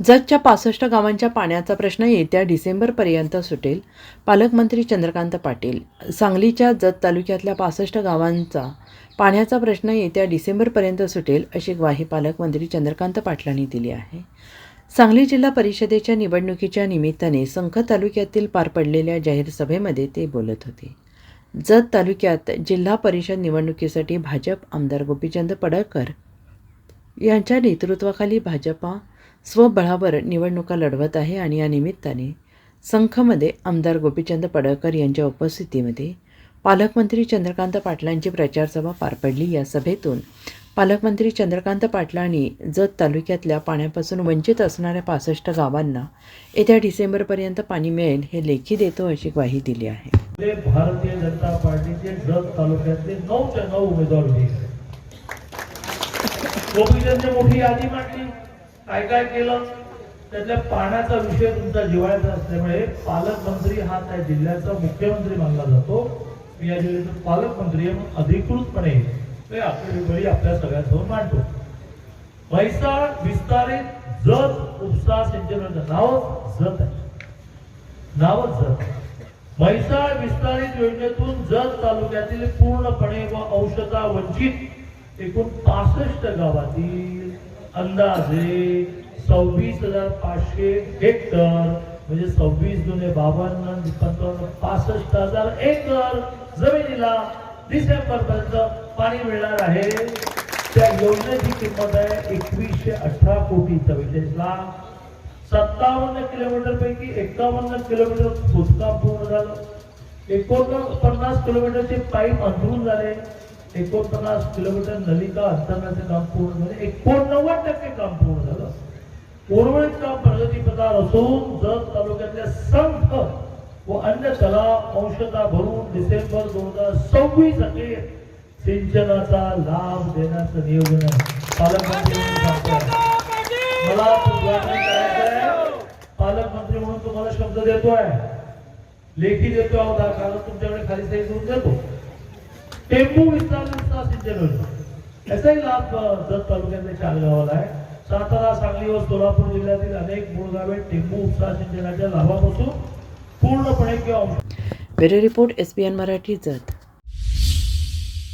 जतच्या 65 गावांच्या पाण्याचा प्रश्न येत्या डिसेंबरपर्यंत सुटेल. पालकमंत्री चंद्रकांत पाटील. सांगलीच्या जत तालुक्यातल्या 65 गावांचा पाण्याचा प्रश्न येत्या डिसेंबरपर्यंत सुटेल अशी ग्वाही पालकमंत्री चंद्रकांत पाटलांनी दिली आहे. सांगली जिल्हा परिषदेच्या निवडणुकीच्या निमित्ताने संख तालुक्यातील पार पडलेल्या जाहीर सभेमध्ये ते बोलत होते. जत तालुक्यात जिल्हा परिषद निवडणुकीसाठी भाजप आमदार गोपीचंद पडळकर यांच्या नेतृत्वाखाली भाजपा स्वबळावर निवडणुका लढवत आहे आणि या निमित्ताने संखमध्ये आमदार गोपीचंद पडळकर यांच्या उपस्थितीमध्ये पालकमंत्री चंद्रकांत पाटलांची प्रचारसभा पार पडली. या सभेतून पालकमंत्री चंद्रकांत पाटलांनी जत तालुक्यातल्या पाण्यापासून वंचित असणाऱ्या 65 गावांना येत्या डिसेंबरपर्यंत पाणी मिळेल हे लेखी देतो अशी ग्वाही दिली आहे. भारतीय जनता पार्टीचे जत तालुक्यातले 9च्या 9 उमेदवार होते. गोपीचंद मोठी यादी मांडली, काय काय केलं. त्यातल्या पाण्याचा विषय तुमचा जिव्हाळ्याचा असल्यामुळे पालकमंत्री हा त्या जिल्ह्याचा मुख्यमंत्री मानला जातो. मी या जिल्ह्याचा पालकमंत्री अधिकृतपणे आपली आपल्या सगळ्यांसमोर मांडतो. म्हैसाळ विस्तारित जत उपसा सिंचन नावच जत आहे, नावच जत. म्हैसाळ विस्तारित योजनेतून जत तालुक्यातील पूर्णपणे व अंशतः वंचित एकूण 65 गावातील अंदाजे 26,500 हेक्टर म्हणजे 26 दुने 52 55 65,000 एकर जमिनीला डिसेंबर पर्यंत पाणी मिळणार आहे. त्या योजनेची किंमत आहे 2118 कोटी 44 लाख. 57 किलोमीटर पैकी 51 किलोमीटर खोदकाम पूर्ण झालं. 49 किलोमीटरचे पाईप अंतरून झाले. 49 किलोमीटर नलिका अंतरणाचे काम पूर्ण झाले. 89% काम पूर्ण झालं. उर्वरित काम प्रगतीपथावर असून जत तालुक्यातल्या संख व अन्य तलाव अंशतः भरून डिसेंबर 2026 अखेर सिंचनाचा लाभ देण्याचं नियोजन आहे. पालकमंत्री मला पालकमंत्री म्हणून तुम्हाला शब्द देतोय, लेखी देतो आहोत. कारण तुमच्याकडे खाली सही करून देतो. टेंबू विस्तार सिंचन योजना याचाही लाभ जत तालुक्यातल्या 4 गावाला आहे. सातारा, सांगली व सोलापूर जिल्ह्यातील अनेक मूळ गावे टेंबू उपसा सिंचनाच्या लाभापासून पूर्णपणे किंवा bureau report SBN Marathi Jat.